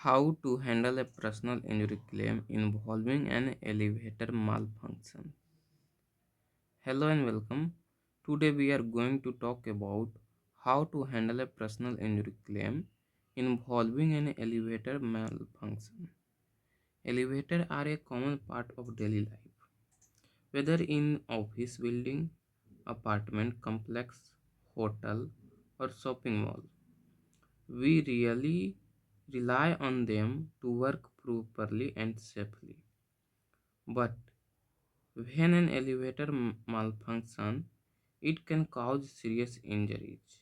How to handle a personal injury claim involving an elevator malfunction. Hello and welcome. Today we are going to talk about how to handle a personal injury claim involving an elevator malfunction. Elevators are a common part of daily life, whether in office building, apartment complex, hotel, or shopping mall. We really rely on them to work properly and safely. But when an elevator malfunctions, it can cause serious injuries.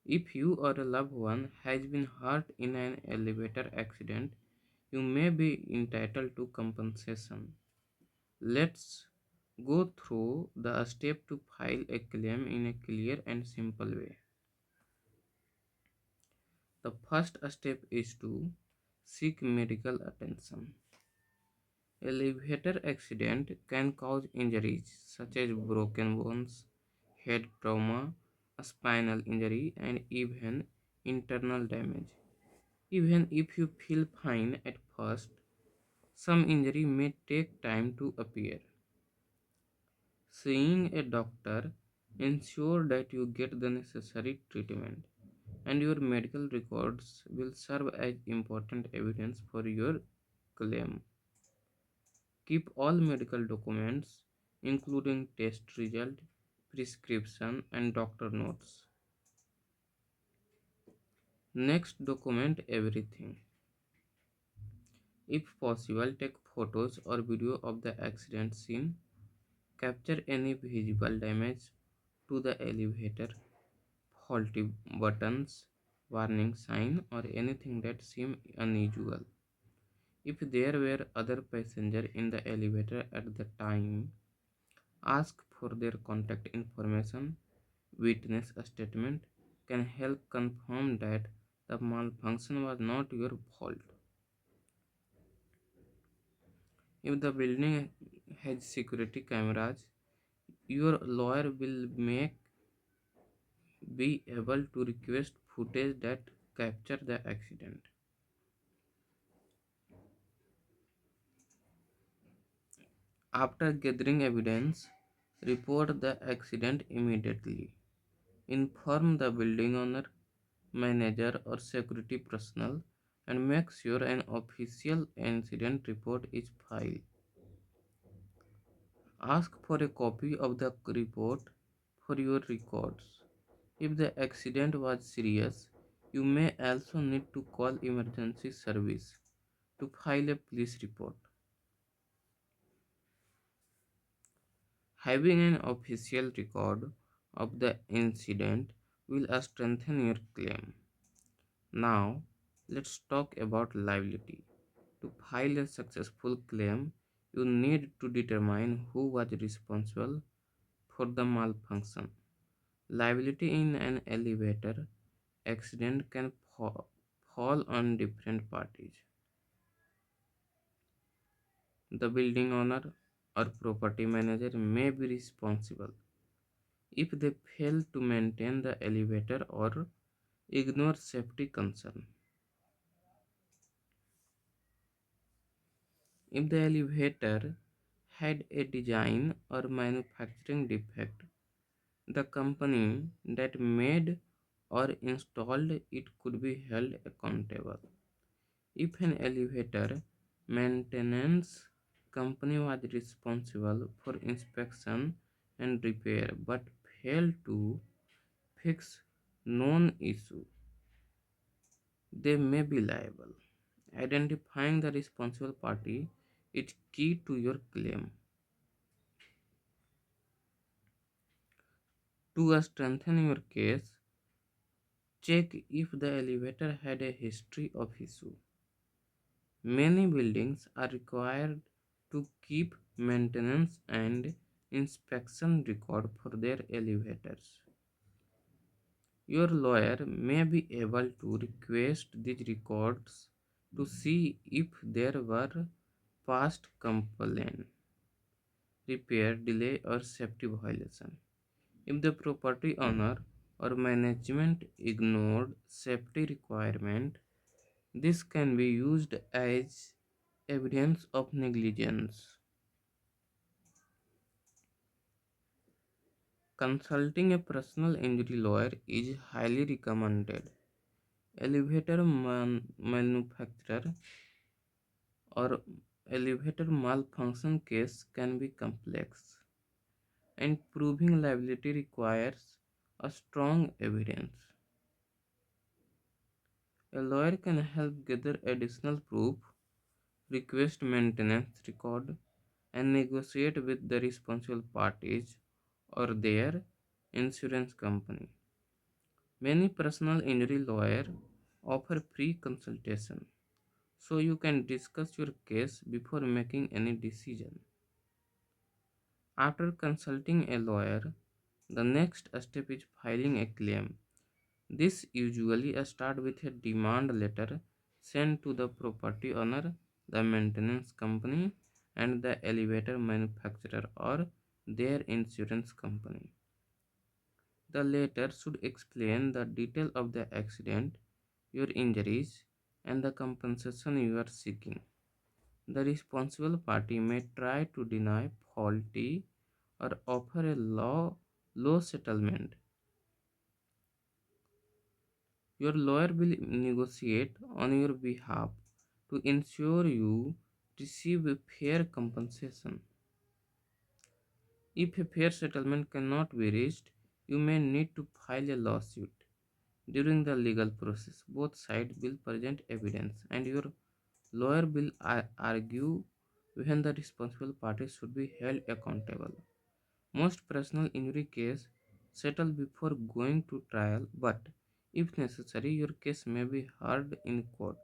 If you or a loved one has been hurt in an elevator accident, you may be entitled to compensation. Let's go through the step to file a claim in a clear and simple way. The first step is to seek medical attention. Elevator accident can cause injuries such as broken bones, head trauma, a spinal injury, and even internal damage. Even if you feel fine at first, some injury may take time to appear. Seeing a doctor ensure that you get the necessary treatment, and your medical records will serve as important evidence for your claim. Keep all medical documents, including test result, prescription, and doctor notes. Next, document everything. If possible, take photos or video of the accident scene. Capture any visible damage to the elevator, faulty buttons, warning sign, or anything that seems unusual. If there were other passengers in the elevator at the time, ask for their contact information. Witness statement can help confirm that the malfunction was not your fault. If the building has security cameras, your lawyer will make be able to request footage that capture the accident. After gathering evidence, report the accident immediately. Inform the building owner, manager, or security personnel and make sure an official incident report is filed. Ask for a copy of the report for your records. If the accident was serious, you may also need to call emergency service to file a police report. Having an official record of the incident will strengthen your claim. Now, let's talk about liability. To file a successful claim, you need to determine who was responsible for the malfunction. Liability in an elevator accident can fall on different parties. The building owner or property manager may be responsible if they fail to maintain the elevator or ignore safety concerns. If the elevator had a design or manufacturing defect, the company that made or installed it could be held accountable. If an elevator maintenance company was responsible for inspection and repair but failed to fix known issue, they may be liable. Identifying the responsible party is key to your claim. To strengthen your case, check if the elevator had a history of issue. Many buildings are required to keep maintenance and inspection record for their elevators. Your lawyer may be able to request these records to see if there were past complaint, repair delay, or safety violation. If the property owner or management ignored safety requirement, This can be used as evidence of negligence. Consulting a personal injury lawyer is highly recommended. Elevator manufacturer or elevator malfunction case can be complex, and proving liability requires a strong evidence. A lawyer can help gather additional proof, request maintenance record, and negotiate with the responsible parties or their insurance company. Many personal injury lawyers offer free consultation, so you can discuss your case before making any decision. After consulting a lawyer, the next step is filing a claim. This usually starts with a demand letter sent to the property owner, the maintenance company, and the elevator manufacturer or their insurance company. The letter should explain the detail of the accident, your injuries, and the compensation you are seeking. The responsible party may try to deny faulty or offer a low settlement. Your lawyer will negotiate on your behalf to ensure you receive a fair compensation. If a fair settlement cannot be reached, you may need to file a lawsuit. During the legal process, both sides will present evidence and your lawyer will argue when the responsible parties should be held accountable. Most personal injury cases settle before going to trial, but if necessary, your case may be heard in court.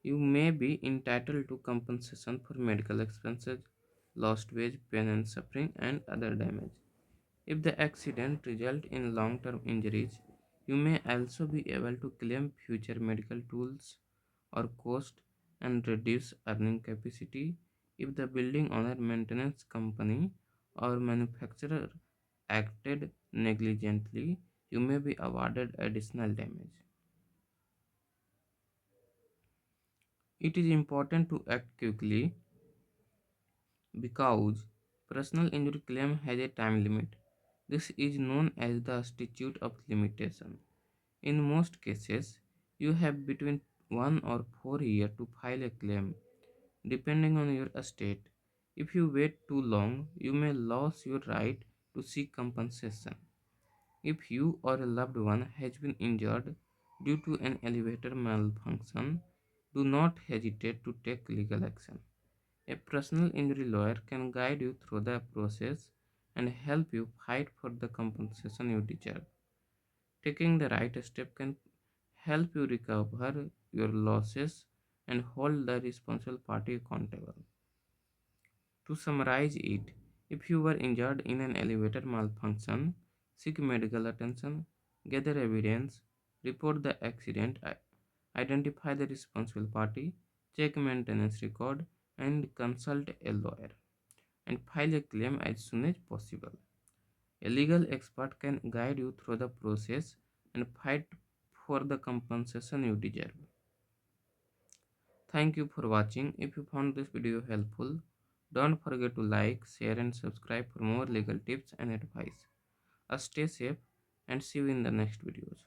You may be entitled to compensation for medical expenses, lost wage, pain and suffering, and other damage. If the accident results in long-term injuries, you may also be able to claim future medical tools or cost and reduce earning capacity. If the building owner, maintenance company, or manufacturer acted negligently, you may be awarded additional damage. It is important to act quickly because personal injury claim has a time limit. This is known as the statute of limitation. In most cases, you have between 1 or 4 years to file a claim, depending on your estate. If you wait too long, you may lose your right to seek compensation. If you or a loved one has been injured due to an elevator malfunction, do not hesitate to take legal action. A personal injury lawyer can guide you through the process and help you fight for the compensation you deserve. Taking the right step can help you recover your losses and hold the responsible party accountable. To summarize it, if you were injured in an elevator malfunction, seek medical attention, gather evidence, report the accident, identify the responsible party, check maintenance record, and consult a lawyer, and file a claim as soon as possible. A legal expert can guide you through the process and fight for the compensation you deserve. Thank you for watching. If you found this video helpful, don't forget to like, share, and subscribe for more legal tips and advice. Stay safe and see you in the next videos.